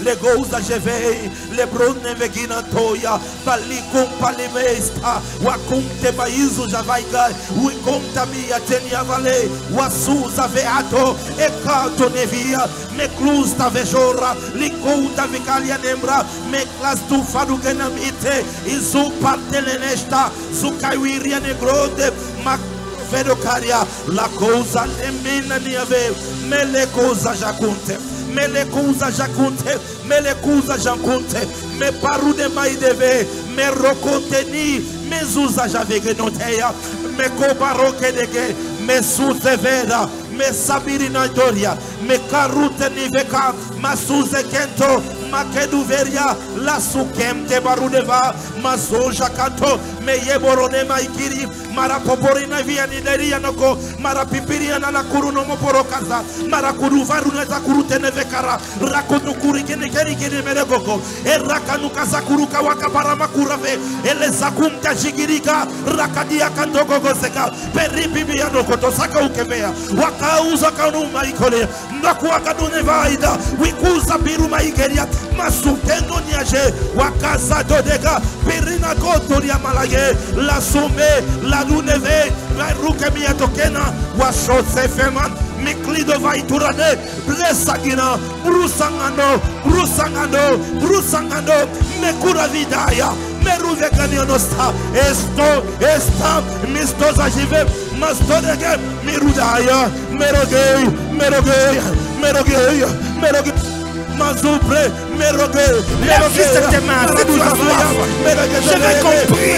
le goza jevei, le brune vegina toya, balikum palimesta, wakumte baizu javaiga, wikumta mia tenia vale, wasuza veato, ekato nevia, me clusta vejora, likuta vicalia nembra, me clas tu fadugenamite, izu partelenesta, zukaiwiria negrode, ma vedocaria, la cosa nemina niave, me le cosa jacunte. Me le cousa jacunte, me le cousa jacunte, me paru de maideve, me roconteni, me zuza javegenoteia, me cobaroque dege, me suzevera, me sabirina doria, me carute niveka, ma suze kento, ma keduveria, la sukem de barudeva, ma soja kanto, me yeborone maikiri, mara poporina via nideria noko, mara pipiria na kuruno moporokaza, mara kuruvaru neza kurute nevekara, rakoto kurikene kerikene meregoko, erakanu kazakuruka wakapara makurave, ele zakumta jigirika, rakadia kandogo seka, peripibia noko tosaka ukemea, wakauza kanuma ikole, nakuakadune vaida, wikuza biruma ikeria, masukendo niaje, wakaza dodega, pirina kotoria malage, la sume, la luneve, la rukemia tokena, washose feman, miklido vaiturane, blesagina, brusangano, brusangano, brusangano, mekura vidaya, meruveganionosta, esto, esta, mistoza jive, mastodege, mirudaya, merogei, merogei, merogei, merogei. Mazoubre, Mérogué, Lève juste tes mains, c'est tout la soif. J'avais compris,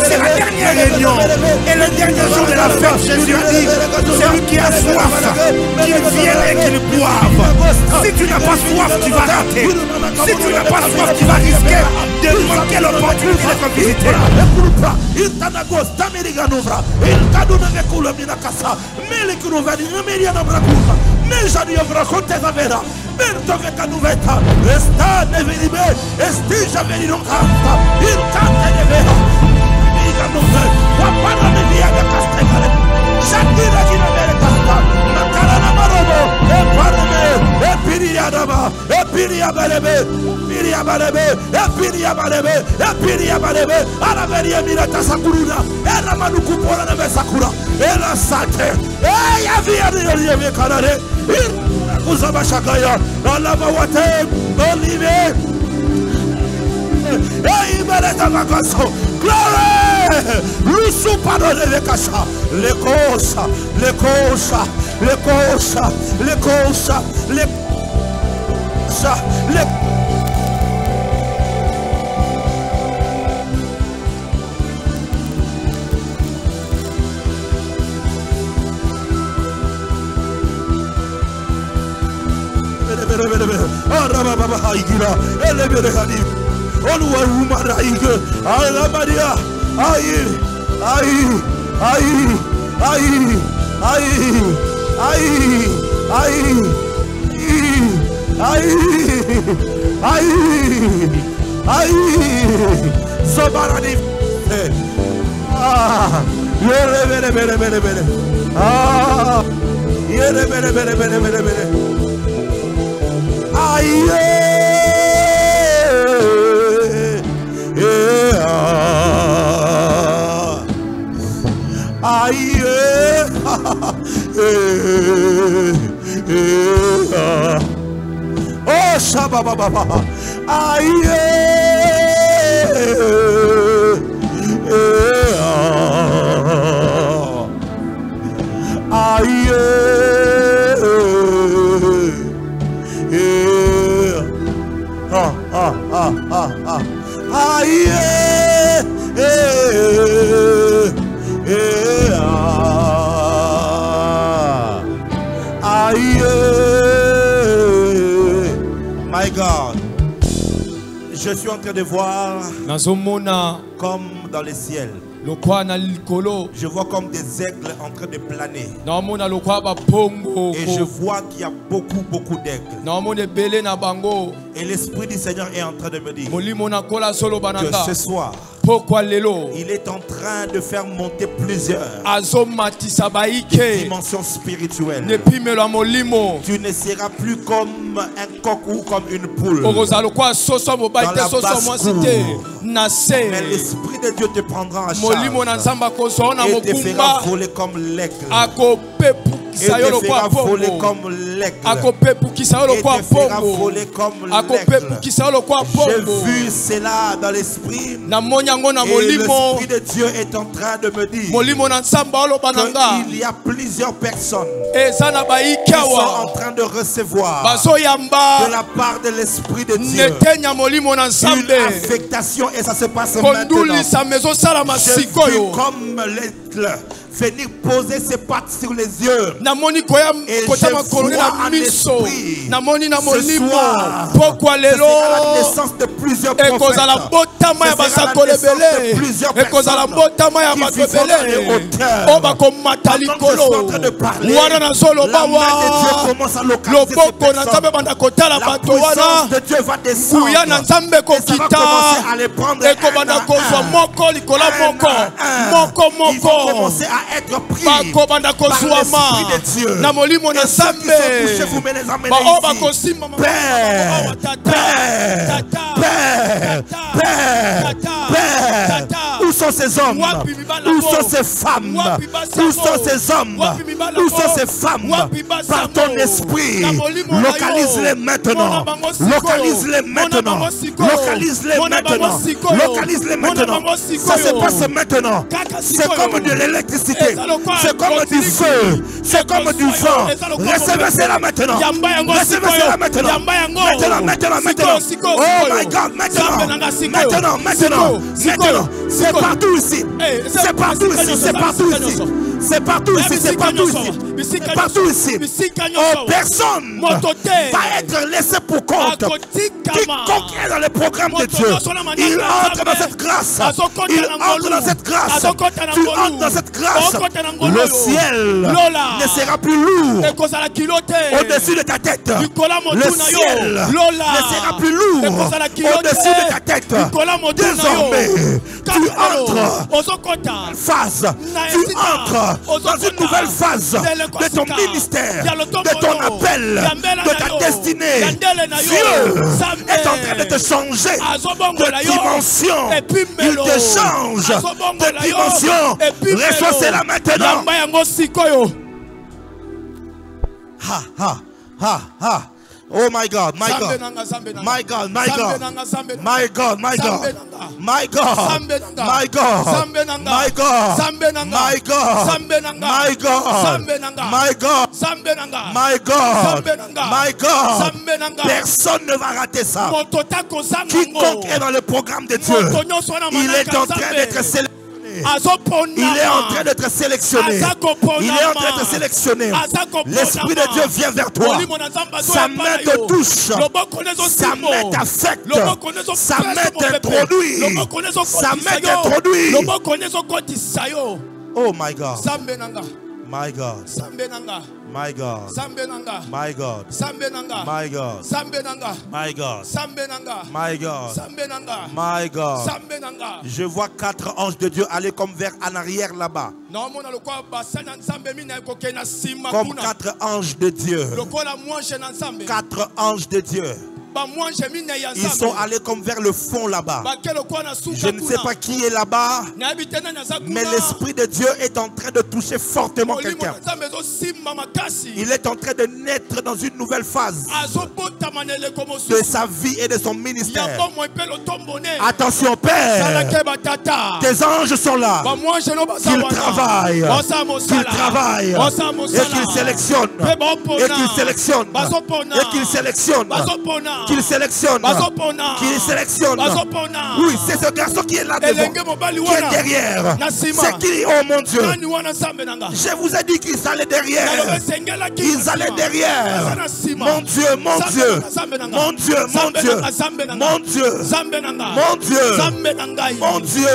c'est la dernière réunion et le dernier jour de la fête. Jésus a dit, celui qui a soif, qu'il vienne et qu'il boive. Si tu n'as pas soif, tu vas rater. Si tu n'as pas soif, tu vas risquer de manquer l'opportunité de te visiter. Il t'anagos, t'amériganovra, il t'adonne avec le minakasa, mais les courovani, ne m'y a pas mais j'allais raconter la vera. Berto vecanuveta, esta neveribe, esti javeri non canta, il canta de vera. Miga non ve, wapara me via da castegale. Shakira ki na mere casta, nakara na marobo, e parme, e piria daba, e piria balebe, piria balebe, e piria balebe, e piria balebe, ala veria mirata sakuruna, e la manuku pora na sakura, e la sate, e ya via de rive canare. Uzaba shakaya, alaba wate, olive, ei mereta magaso, glory, lusu pado de lekasha, lekosa, lekosa, lekosa, lekosa, lekosa, lekosa. Oh Shababa Baba, My God, je suis en train de voir comme dans le ciel. Je vois comme des aigles en train de planer. Et je vois qu'il y a beaucoup d'aigles. Et l'Esprit du Seigneur est en train de me dire que ce soir, Pourquoi lelo? Il est en train de faire monter plusieurs dimensions spirituelles. Tu ne seras plus comme un coq ou comme une poule dans la basse-cour. Mais l'Esprit de Dieu te prendra en charge et te fera voler comme l'aigle. Et te fera voler comme l'aigle. Et te fera voler comme l'aigle. J'ai vu cela dans l'esprit. Et l'Esprit de Dieu est en train de me dire qu'il y a plusieurs personnes qui sont en train de recevoir de la part de l'Esprit de Dieu une affectation, et ça se passe maintenant. J'ai vu comme l'aigle venir poser ses pattes sur les yeux. Et je vois en esprit ce soir, ce sera la naissance de plusieurs prophètes. Ce sera la naissance de plusieurs personnes qui vivront dans les hauteurs. Pendant que je suis en train de parler, la main de Dieu commence à localiser ces personnes. La puissance de Dieu va descendre. Et ça va commencer à les prendre un à un. Ils vont commencer à être pris par l'Esprit de Dieu. Et ceux qui sont touchés, vous me les amenez ici. Père, où sont ces hommes? Où sont ces femmes? Où sont ces hommes? Où sont ces femmes? Par ton esprit, localise-les maintenant. Localise-les maintenant. Localise-les maintenant. Localise-les maintenant. Ça se passe maintenant. C'est comme de l'électricité. C'est comme du feu. C'est comme du vent. Recevez cela maintenant. Recevez cela maintenant. Maintenant. Oh my God, maintenant. C'est partout ici. C'est partout ici. C'est partout ici. C'est partout ici. C'est partout ici. C'est partout ici. Oh, personne va être laissé pour compte. Quiconque est dans le programme de Dieu, il entre dans cette grâce. Il entre dans cette grâce. Tu entres dans cette grâce. Le ciel ne sera plus lourd au-dessus de ta tête. Le ciel ne sera plus lourd au-dessus de ta tête. Désormais, tu entres phase. Tu entres dans une nouvelle phase de ton ministère, de ton appel, de ta destinée. Dieu est en train de te changer de dimension. Il te change de dimension. Reçois cela maintenant. Oh my God, my God, my God, my God, my God, my God, my God, my God, my God, my God, my God, my God, my God. Personne ne va rater ça. Quiconque est dans le programme de Dieu, il est en train d'être sélectionné. Il est en train d'être sélectionné. Il est en train d'être sélectionné. L'Esprit de Dieu vient vers toi. Sa main te touche. Sa main t'affecte. Sa main t'introduit. Sa main t'introduit. Oh my God. My God. My God. My God. My God. My God. My God. My God. Je vois 4 anges de Dieu aller comme vers en arrière là-bas. Comme 4 anges de Dieu. 4 anges de Dieu. Ils sont allés comme vers le fond là-bas. Je ne sais pas qui est là-bas, mais l'Esprit de Dieu est en train de toucher fortement quelqu'un. Il est en train de naître dans une nouvelle phase de sa vie et de son ministère. Attention, Père, tes anges sont là. Qu'ils travaillent, et qu'ils sélectionnent, et qu'ils sélectionnent, et qu'ils sélectionnent. Qu'il sélectionne. Oui, c'est ce garçon qui est là devant, qui est derrière. C'est qui? Oh mon Dieu. Je vous ai dit qu'ils allaient derrière. Ils allaient derrière. Mon Dieu, mon Dieu. Mon Dieu, mon Dieu. Mon Dieu. Mon Dieu. Mon Dieu.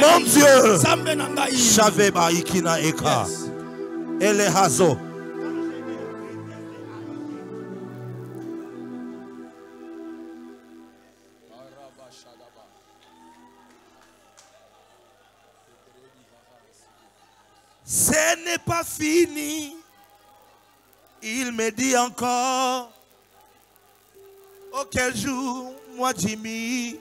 Mon Dieu. Shaveba ikina eka. Elehazo. Ce n'est pas fini. Il me dit encore, oh quel jour, moi Jimmy,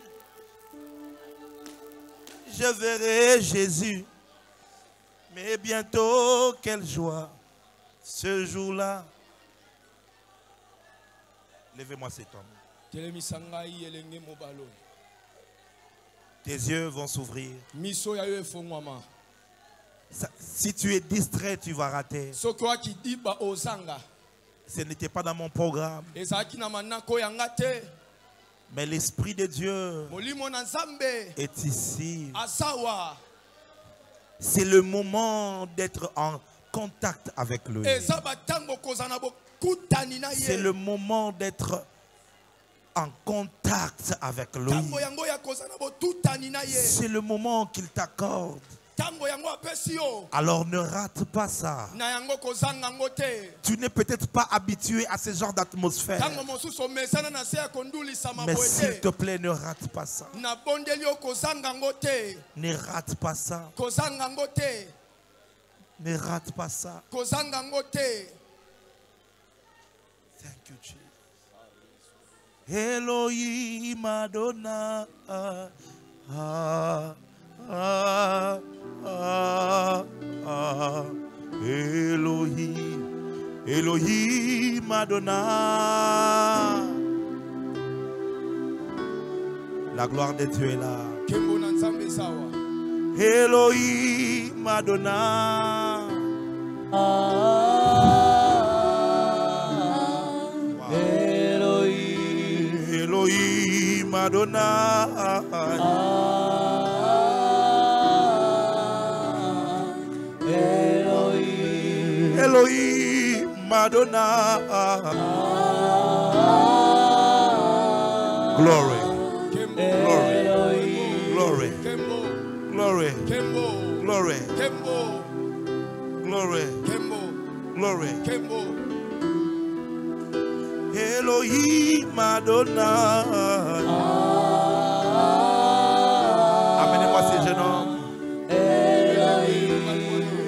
je verrai Jésus. Mais bientôt, quelle joie, ce jour-là. Levez-moi cet homme. Tes yeux vont s'ouvrir. Si tu es distrait, tu vas rater. Ce n'était pas dans mon programme. Mais l'Esprit de Dieu est ici. C'est le moment d'être en contact avec lui. C'est le moment d'être en contact avec lui. C'est le moment qu'il t'accorde. Alors ne rate pas ça. Tu n'es peut-être pas habitué à ce genre d'atmosphère. Mais s'il te plaît, ne rate pas ça. Ne rate pas ça. Ne rate pas ça. Thank you, Jesus. Elohim Adonai. Elohim, Elohim Adonai. La gloire de Dieu est là. Elohim Adonai. Wow. Elohim Adonai. Elohim Adonai. Glory. Glory. Glory. Glory. Glory. Glory. Glory. Elohim Adonai. Amenez-moi ces jeunes hommes.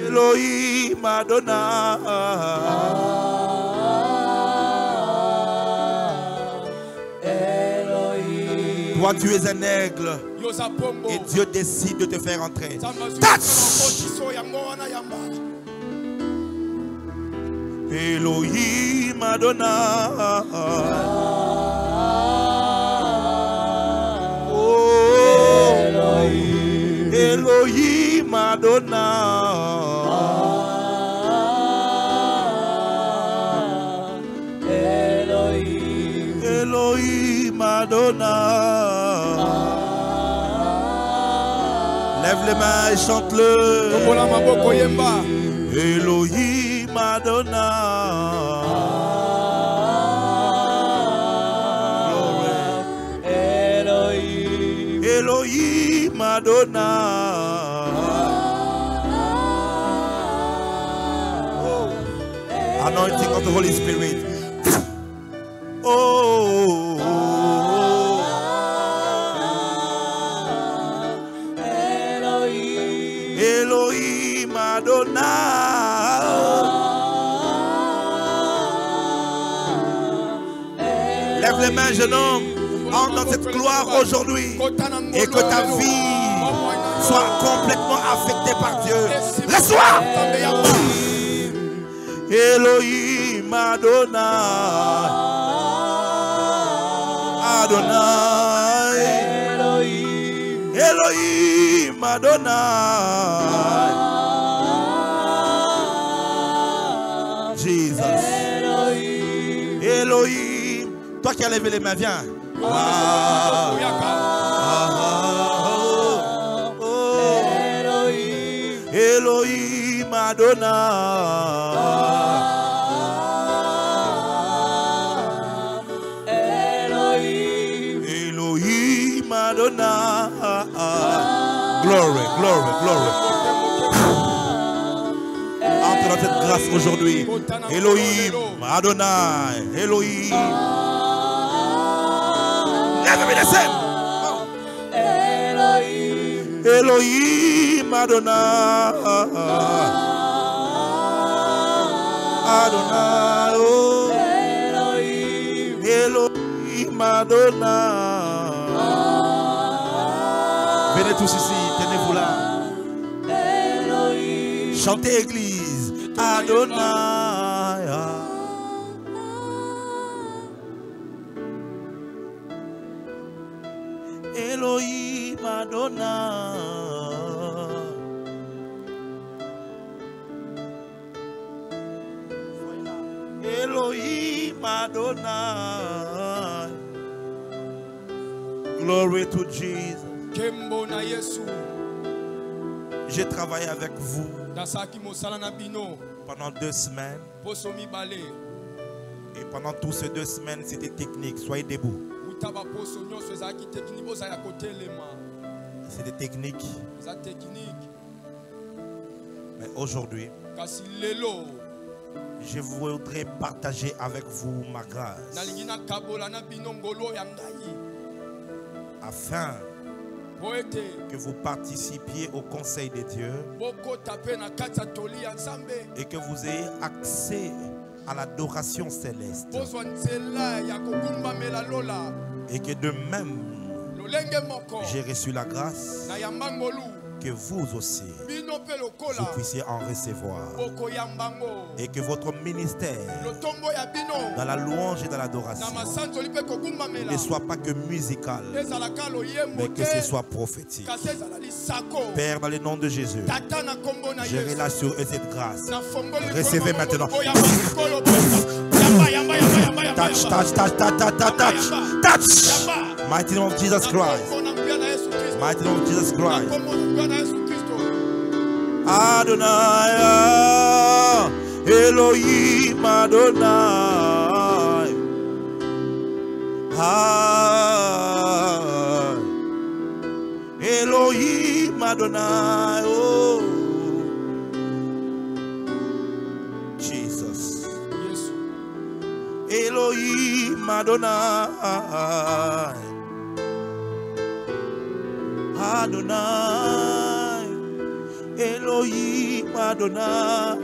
Elohim Adonai. Toi, tu es un aigle et Dieu décide de te faire entrer. Touch! Elohim Adonai. Oh, Elohim Adonai. Elohim Adonai. Lève les mains et chante-le. Elohim Adonai. Elohim Adonai. Oh. Anointing of the Holy Spirit. Oh. Elohim Adonai. Lève les mains, jeune homme. Entre dans cette gloire aujourd'hui et que ta vie soit complètement affectée par Dieu. Laisse-toi. Elohim Adonai. Adonai. Elohim Adonai. Jesus. Elohim. Toi qui as levé les mains, viens. Elohim Adonai. Elohim Adonai. Glory, glory, glory. Entre dans cette grâce aujourd'hui. Elohim Adonai. Elohim. Elohim Adonai. Adonai, oh. Elohim Adonai. Venez tous ici, tenez-vous là. Chantez église. Adonai. Elohim Adonai. Elohim Adonai. Glory to Jesus. Kembo na Yesu. J'ai travaillé avec vous Nasaki mosala na bino. pendant 2 semaines. Poso mibale. Et pendant toutes ces 2 semaines, c'était technique. Soyez debout. Utaba poso nyonso ezaki technique boza ya kotelema. C'était technique. Eza technique. Mais aujourd'hui, Kasi lelo. je voudrais partager avec vous ma grâce. Nalingi na kabola na bino ngolo ya ngai. Afin Poete. que vous participiez au conseil de Dieu Boko tape na kati ya toli ya Nzambe. et que vous ayez accès à l'adoration céleste. Pozwa nzela ya kokumbamela lola. Et que de même, Lolenge moko. j'ai reçu la grâce Na yamba ngolu. que vous aussi, Bino pe vous lokola. puissiez en recevoir. Boko yambango. Et que votre ministère Lotombo ya bino. dans la louange et dans Na l'adoration masanzo lipe kokumbamela. ne soit pas que musical, Ezalaka loyembo mais que te. ce soit prophétique. Kasi ezala lisako. Père, dans le nom de Jésus, Tata na kombo na je Yesu. relâche sur eux cette grâce. Na fongoli Recevez kombo maintenant. moko ya masikolo bosa. Yamba, yamba, yamba, yamba, yamba, Touch, yamba. touch, touch, touch, touch, touch, touch, touch. Yamba. Mighty name of Jesus Na Christ. kombo na mbia na Yesu Kristo. Mighty name of Jesus Na Christ. kombo na mbia na Yesu Kristo. Adonai, Elohim Adonai. Ah, Elohim Adonai. Oh, Jesus. Yesu. Elohim Adonai. Adonai. Elohim Adonai.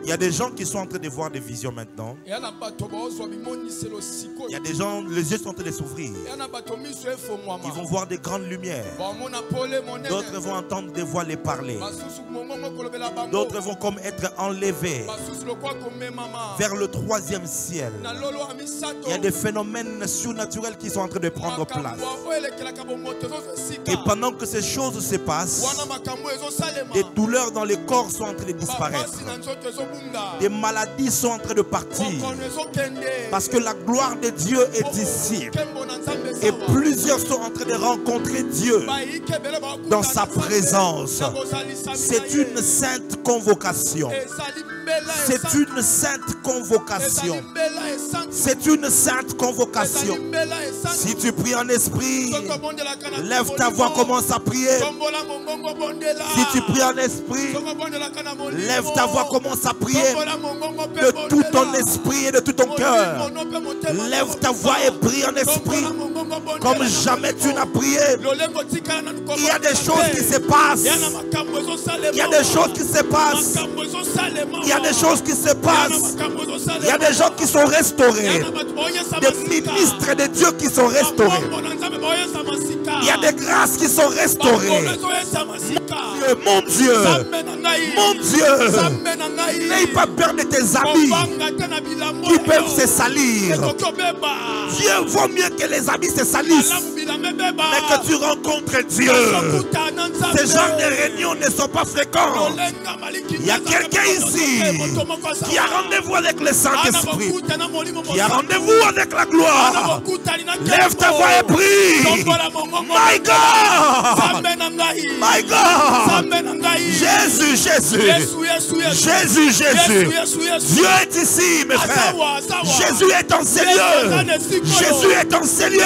Il y a des gens qui sont en train de voir des visions maintenant. Eya na bato baozwa bimoniselo sikoyo. Il y a des gens, les yeux sont en train de s'ouvrir. Eya na bato miso efongwama. Ils vont voir des grandes lumières. Bamona pole monene. D'autres vont entendre des voix les parler. Basusu mongongo kolobela bango. D'autres vont comme être enlevés Basusu lokwa komemama. vers le 3e ciel. Na lolo amisato. Il y a des phénomènes surnaturels qui sont en train de prendre place. Makambo elekelaka bomoto ezosika. Et pendant que ces choses se passent, Wana makambo ezosalema. des douleurs dans les corps sont en train de disparaître. Bapasi na nzoto ezobunga. Des maladies sont en train de partir. Bokono ezokende. Parce que la gloire de Dieu est ici. Kembo na Nzambe Et sawa. plusieurs sont en train de rencontrer Dieu Baike bele bakutana dans sa na Nzambe. présence. Na kozalisa C'est mina ye. une sainte convocation. Ezali mbela C'est esantu. une sainte convocation. Ezali mbela esantu. C'est une sainte convocation. Ezali mbela esantu. Si tu pries en esprit, Soko bondelaka na lève ta molimo. voix, commence à prier. Tombola mongongo bondela. Si tu pries en esprit, Soko bondelaka na molimo. lève ta voix, commence à prier Tombola mongongo pe de tout bondela. ton esprit et de tout ton cœur. Molimo no pe motema. Lève ta voix et prie en esprit Tombola mongongo bondela comme na jamais tu molimo. n'as prié. Lolengo tikala na nkombo Il y a des na choses te. qui se passent. Yana makambo ezosalema. Il y a des choses qui se passent. Makambo ezosalema. Il y a des choses qui se Yana passent. makambo ezosalema. Il y a des gens qui sont restaurés. Yana bato baoyesa Des masika. ministres de Dieu qui sont restaurés. Bambongo na Nzambe baoyesa masika. Il y a des grâces qui sont restaurées. Bambongo ezoyesa masika. Mon Dieu, Nzambe na ngai. mon Dieu, Nzambe na ngai. n'aie pas peur de tes amis Kobanga te na bilamo qui oyo. peuvent se salir. Ekoki obeba. Dieu vaut mieux que les amis se salissent, Malamu bilamo ebeba. mais que tu rencontres Dieu. Osokuta na Nzambe. Ces genres de réunions ne sont pas fréquents. Lolenga maliki Il y a nzambe quelqu'un moto ici moto moko asawa. qui a rendez-vous avec le Ana Saint-Esprit, bokuta na molimo qui a mosantu. rendez-vous avec la Ana gloire. bokuta alina Lève ta nkembo. voix et prie. Tombola mongongo My bondela. God, Nzambe na ngai. my God, Nzambe na ngai. Jésus, Jésus, Yesu, Yesu, Yesu. Jésus, Jésus. Yesu, Yesu. Dieu est ici, mes frères. Asawa, asawa. Jésus est en ces lieux. Jésus est en ces lieux.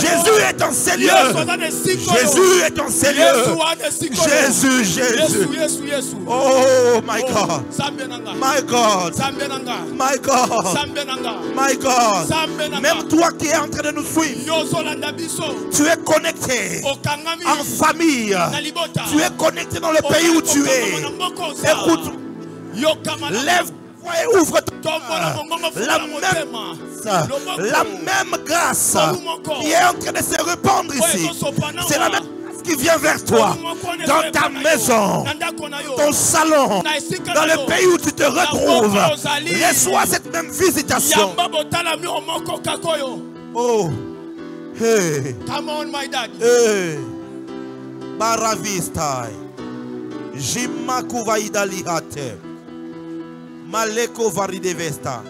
Jésus est en ces lieux. Jésus est en ces lieux. Jésus, Jésus. Yesu, Yesu. Oh my God. Nzambe na ngai. My God. Nzambe na ngai. My God. Nzambe na ngai. My God. Nzambe na ngai. Même toi qui es en train de nous suivre, Nyozolanda biso. tu es connecté Okangami. en famille. Na libota. Tu es connecté dans le pays où tu es. Écoute, Lève et ouvre ton cœur. La même grâce qui est en train de se répandre ici, c'est la même grâce qui vient vers toi, dans ta maison, ton salon, dans le pays où tu te retrouves. Reçois cette même visitation. Oh, hey, come on, my daddy. hey, Baravistai, Jimaku Vaidali Hate, Maleko Varidevesta.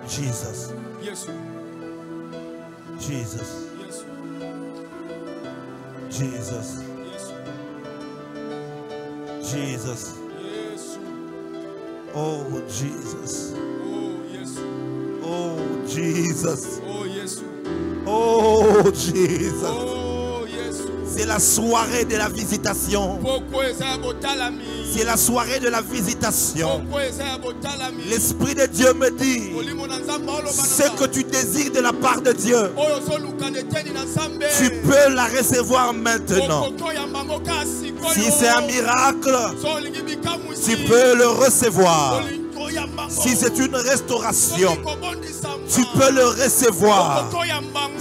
Jesus. Yes. Jesus. Yes. Jesus. Yes. Jesus. Yes. Oh, Jesus. Oh, yes. Oh, Jesus. Oh, yes. Oh, Jesus. Oh, yes. C'est la soirée de la visitation. C'est la soirée de la visitation. L'Esprit de Dieu me dit, ce que tu désires de la part de Dieu, tu peux la recevoir maintenant. Si c'est un miracle, tu peux le recevoir. Si c'est une restauration, tu peux le recevoir.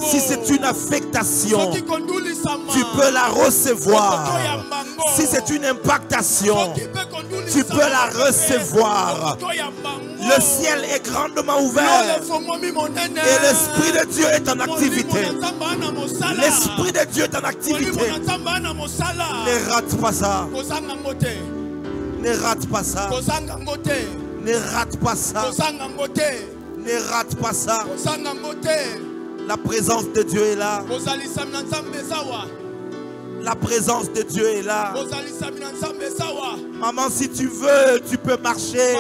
Si c'est une affectation, tu peux la recevoir. Si c'est une impactation, tu peux la recevoir. Le ciel est grandement ouvert et l'Esprit de Dieu est en activité. L'Esprit de Dieu est en activité. Ne rate pas ça. Ne rate pas ça. Ne rate pas ça. Ne rate pas ça. La présence de Dieu est là. La présence de Dieu est là. Maman, si tu veux, tu peux marcher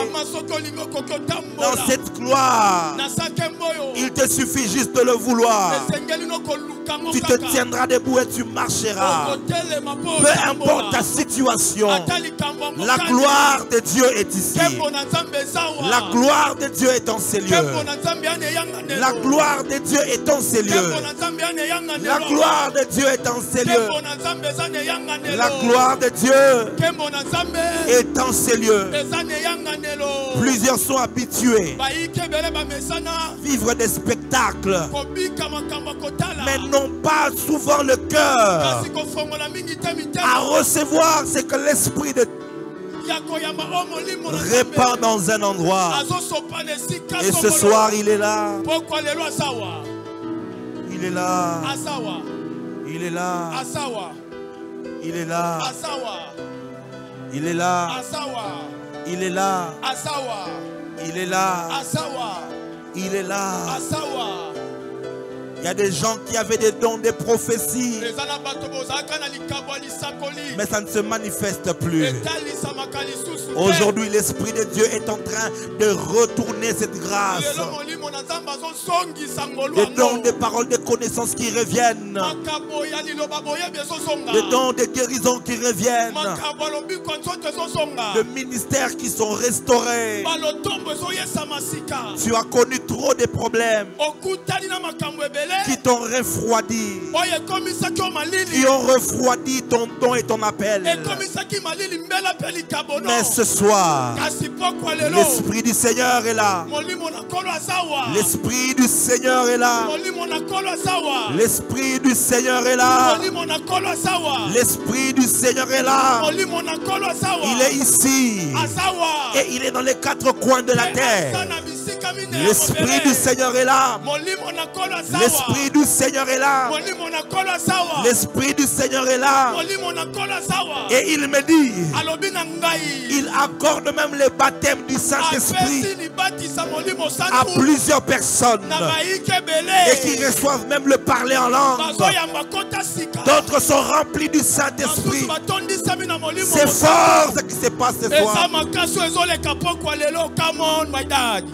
dans cette gloire. Il te suffit juste de le vouloir. Tu te tiendras debout et tu marcheras. Peu importe ta situation, la gloire de Dieu est ici. La gloire de Dieu est en ces lieux. La gloire de Dieu est en ces lieux. La gloire de Dieu est en ces lieux. La gloire de Dieu est en ces lieux. Plusieurs sont habitués à vivre des spectacles, mais n'ont pas souvent le cœur à recevoir ce que l'Esprit de répand dans un endroit. Et ce soir, il est là. Il est là. Il est là. Il est là. Il est là. Il est là. Il est là. Il est là. Il y a des gens qui avaient des dons de prophétie, mais ça ne se manifeste plus. Aujourd'hui, l'Esprit de Dieu est en train de retourner cette grâce. Des dons de paroles de connaissance qui reviennent. Des dons de guérison qui reviennent. De ministères qui sont restaurés. Tu as connu trop de problèmes qui t'ont refroidi, qui ont refroidi ton don et ton appel. Mais ce soir, l'Esprit du Seigneur est là. L'Esprit du Seigneur est là. L'Esprit du Seigneur est là. L'Esprit du Seigneur est là. Il est ici et il est dans les quatre coins de la terre. L'Esprit du Seigneur est là. L'Esprit du Seigneur est là. L'Esprit du Seigneur est là. Et il me dit, il accorde même le baptême du Saint-Esprit à plusieurs personnes et qui reçoivent même le parler en langue. D'autres sont remplis du Saint-Esprit. C'est fort ce qui se passe ce soir. Come on, my dad.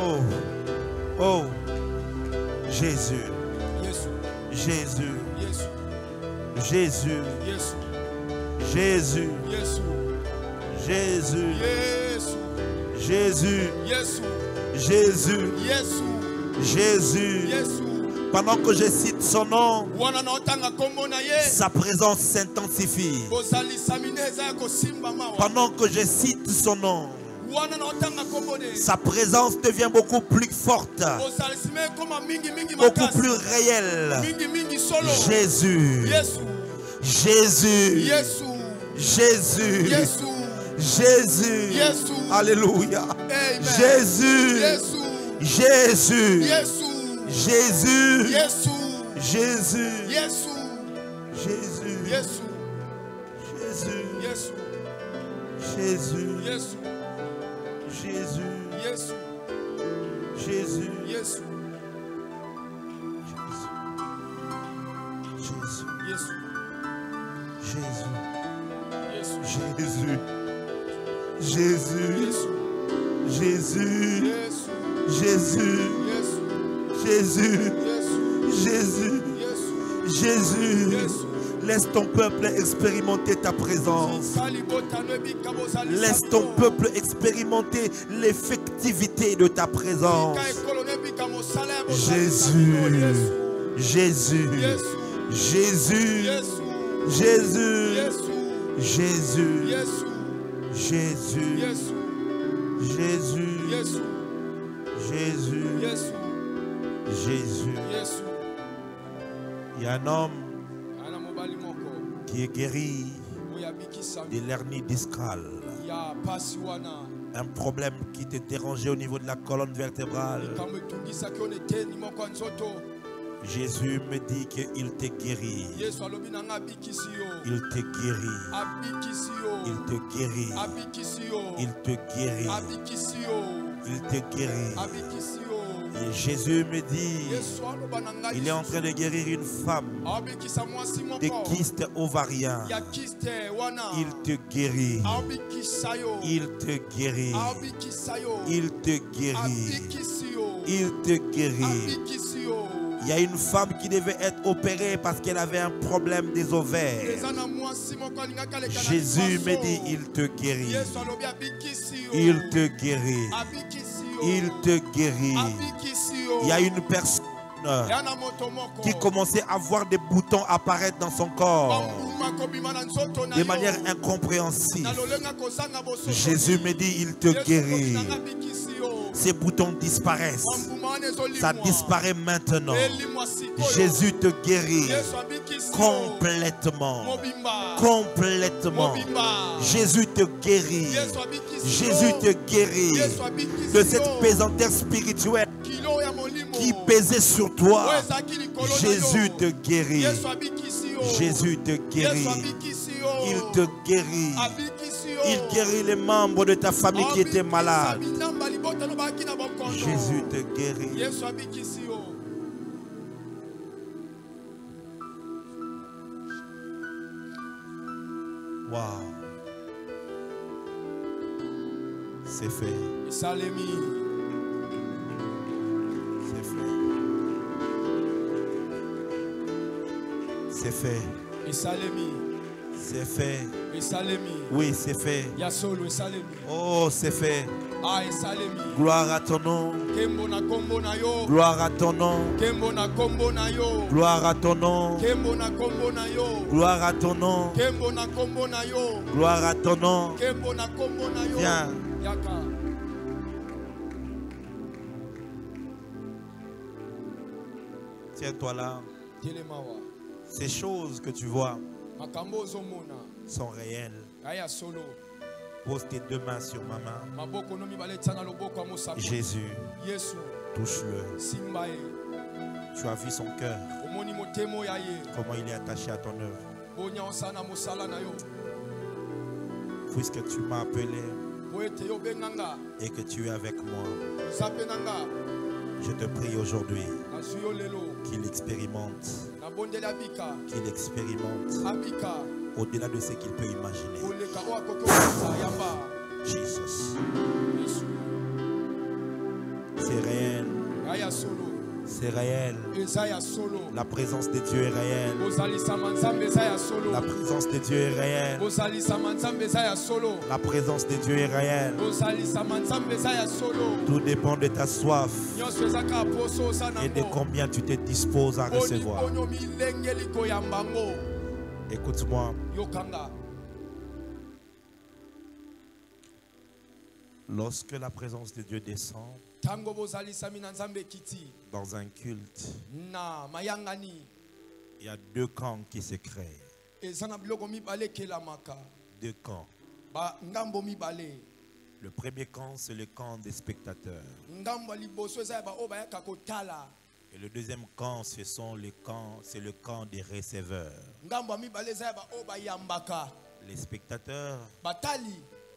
Oh, oh, Jésus. Yesu. Jésus. Yesu. Jésus. Yesu. Jésus. Yesu. Jésus. Yesu. Jésus. Yesu. Jésus. Yesu. Jésus. Yesu. Pendant que je cite son nom, Wana na otanga kombo na ye. sa présence s'intensifie. Kozalisa mine eza ya kosimba mawa. Pendant que je cite son nom, Wana na otanga kombo ne. sa présence devient beaucoup plus forte, Kozalisa me koma mingi mingi beaucoup makasi. plus réelle. Mingi mingi solo. Jésus. Yesu. Jésus. Yesu. Jésus. Yesu. Jésus. Yesu. Alléluia. Amen. Jésus. Yesu. Jésus. Yesu. Jésus. Yesu. Jésus. Yesu. Jésus. Yesu. Jésus. Yesu. Jésus. Yesu. Jésus. Yesu. Jésus. Yesu. Jésus. Yesu. Jésus. Yesu. Jésus. Jésus. Yesu. Jésus. Yesu. Jésus. Yesu. Jésus. Yesu. Jésus. Yesu. Jésus. Yesu. Laisse ton peuple expérimenter ta présence. Sali botano ebika bozali Laisse sako. ton peuple expérimenter l'effectivité de ta présence. Bika ekolo nebika mosala ya bozali Jésus. sako. Yesu. Jésus. Yesu. Jésus. Yesu. Jésus. Yesu. Jésus. Yesu. Jésus. Yesu. Jésus. Yesu. Jésus. Yesu. Jésus. Yesu. Il y a un homme Ana mobali moko. qui est guéri Oyo abikisa de l'hernie discale. ya pasi wana. Un problème qui te dérangeait au niveau de la colonne vertébrale. Kambo etungisaki oyo eteni moko ya nzoto. Jésus me dit qu'il te guérit. Yesu alobi na nga abikisi yo. Il te guérit. Abikisi yo. Il te guérit. Abikisi yo. Il te guérit. Abikisi yo. Il te guérit. Abikisi yo. Et Jésus me dit, Yesu aloba na nga il est en train de guérir une femme abikisa mwasi de moko. kyste ovarien. Ya kiste wana. Il te guérit. Abikisa yo. Il te guérit. Abikisa yo. Il te guérit. Abikisi yo. Il te guérit. Abikisi yo. Il y a une femme qui devait être opérée parce qu'elle avait un problème des ovaires. Eza na mwasi moko alingaki aleka na Jésus lipaso. me dit, il te guérit. Yesu alobi abikisi yo. Il te guérit. Abikisi yo. Il te guérit. Abikisi yo. Il y a une personne Yana moto moko. qui commençait à voir des boutons apparaître dans son corps Bambuma kobima na nzoto na de yo. manière incompréhensible. Na lolenga kozanga bosoto. Jésus me dit, il te Yesu guérit. alobi na nga abikisi yo. Ces boutons disparaissent. Bambuma wana ezolimwa. Ça disparaît maintenant. Elimwa sikoyo. Jésus te guérit Yesu abikisi yo. complètement. Mobimba. Complètement. Mobimba. Jésus te guérit. Yesu abikisi yo. Jésus te guérit Yesu abikisi de cette yo. pesanteur spirituelle Kilo ya molimo. qui pesait sur toi. Oyo ezalaki likolo na yo. Jésus te guérit. Yesu abikisi yo. Jésus te Yesu guérit. abikisi yo. Il te guérit. Abikisi yo. Il guérit les membres de ta famille qui étaient malades. Binamba libota no baki na bokondo. Jésus te guérit. Yesu abikisi yo. Waouh. C'est fait. Esalemi. C'est fait. C'est fait. Esalemi. C'est fait. Esalemi. Oui, c'est fait. Ya solo esalemi. Oh, c'est fait. Ah esalemi. Gloire à ton nom. Kembo na kombo na yo. Gloire à ton nom. Kembo na kombo na yo. Gloire à ton nom. Kembo na kombo na yo. Gloire à ton nom. Kembo na kombo na yo. Gloire à ton nom. Kembo na kombo na yo. Viens. Yaka. Tiens-toi là. Telemawa. Ces choses que tu vois Makambo ozomona. sont réelles. Aya solo. Pose tes deux mains sur ma main. Maboko no mibale tsana loboko amosako. Jésus, Yesu. touche-le. Simba e. Tu as vu son cœur. Omoni motemo ya ye. Comment il est attaché à ton œuvre. Bonya osana mosala na yo. Puisque tu m'as appelé Po ete yo benganga. et que tu es avec moi, Zape nanga. je te prie aujourd'hui Nazwi yo lelo. qu'il expérimente, Na bondeli abika. qu'il expérimente Abika. au-delà de ce qu'il peut imaginer. Oleka o akoki okosa yamba. Jesus, Yesu. c'est réel, Aya solo. c'est réel. La présence de Dieu est réelle. La présence de Dieu est réelle. La présence de Dieu est réelle. Tout dépend de ta soif et de combien tu te disposes à recevoir. Écoute-moi. Lorsque la présence de Dieu descend dans un culte, il y a deux camps qui se créent. Deux camps. Le premier camp, c'est le camp des spectateurs. Et le deuxième camp, c'est le camp des receveurs. Les spectateurs,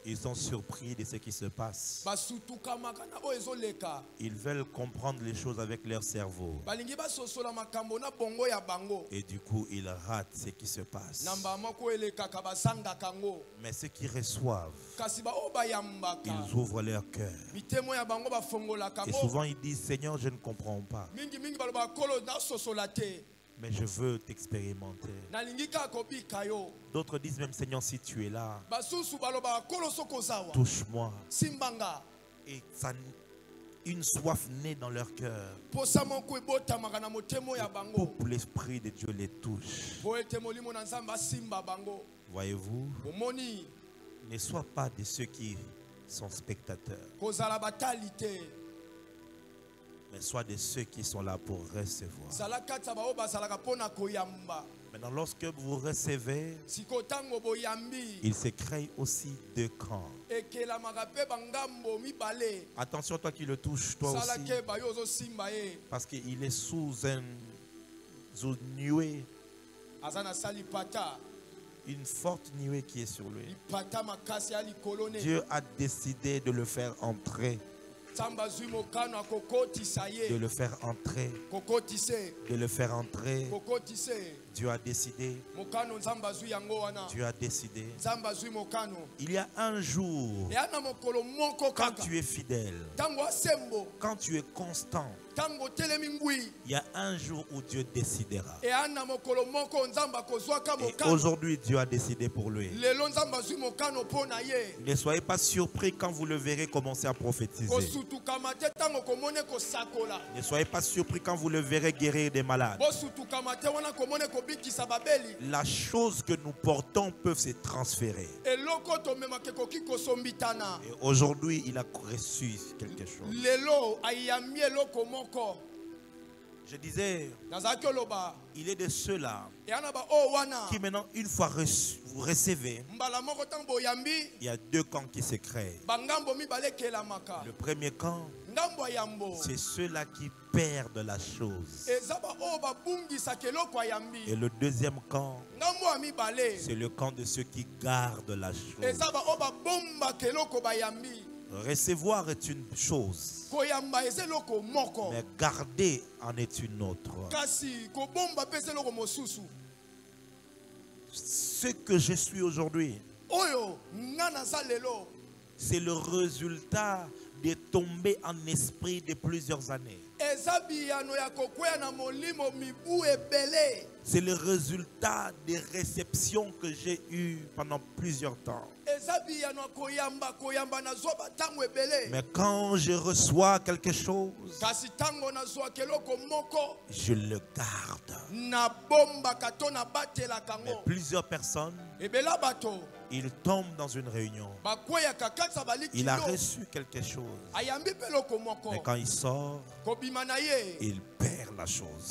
ils sont surpris de ce qui se passe. Ils veulent comprendre les choses avec leur cerveau. Et du coup, ils ratent ce qui se passe. Mais ceux qui reçoivent, ils ouvrent leur cœur. Et souvent, ils disent, Seigneur, je ne comprends pas. Mais je veux t'expérimenter. D'autres disent même, Seigneur, si tu es là, touche-moi. Et ça, une soif naît dans leur cœur. Pour l'Esprit de Dieu les touche. Voyez-vous, ne sois pas de ceux qui sont spectateurs, mais sois de ceux qui sont là pour recevoir. Maintenant, lorsque vous recevez, il se crée aussi deux camps. Attention, toi qui le touches, toi aussi, parce qu'il est sous une nuée, une forte nuée qui est sur lui. Dieu a décidé de le faire entrer. De le faire entrer. De le faire entrer. Dieu a décidé. Dieu a décidé. Il y a un jour, quand tu es fidèle, quand tu es constant, il y a un jour où Dieu décidera. Et aujourd'hui, Dieu a décidé pour lui. Ne soyez pas surpris quand vous le verrez commencer à prophétiser. Ne soyez pas surpris quand vous le verrez guérir des malades. La chose que nous portons peut se transférer. Et aujourd'hui, il a reçu quelque chose. Je disais, il est de ceux-là qui maintenant, une fois vous recevez, il y a deux camps qui se créent. Le premier camp, c'est ceux-là qui perdent la chose. Et le deuxième camp, c'est le camp de ceux qui gardent la chose. Recevoir est une chose, mais garder en est une autre. Ce que je suis aujourd'hui, c'est le résultat de tomber en esprit de plusieurs années. C'est le résultat des réceptions que j'ai eues pendant plusieurs temps. Mais quand je reçois quelque chose, je le garde. Mais plusieurs personnes, ils tombent dans une réunion. Il a reçu quelque chose. Mais quand il sort, il perd la chose.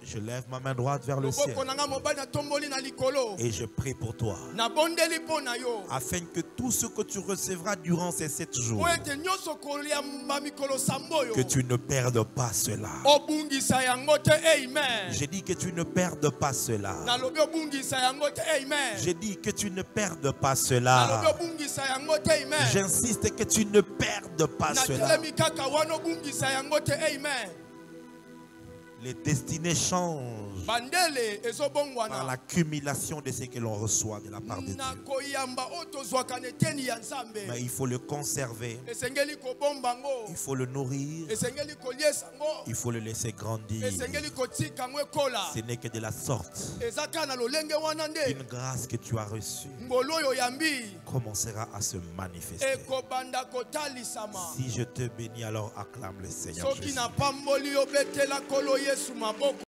Je lève ma main droite vers le ciel et je prie pour toi, afin que tout ce que tu recevras durant ces 7 jours, que tu ne perdes pas cela. J'ai dit que tu ne perdes pas cela. J'ai dit que tu ne perdes pas cela. J'insiste que tu ne perdes pas cela. Les destinées changent bandele par ezobongwana l'accumulation de ce que l'on reçoit de la part de Dieu. na koyamba otozwaka neteni ya nzambe. Mais il faut le conserver, Esengeli kobomba ngo, il faut le nourrir, esengeli koliesa ngo, il faut le laisser grandir. esengeli kotika ngo ekola. Ce n'est que de la sorte Ezaka na lolenge wana nde qu'une grâce que tu as reçue ngolo oyo yambi commencera à se manifester. ekobanda kotalisama. Si je te bénis, alors acclame le Seigneur Soki Jésus. na pamboli obetela kolo Yesu maboko.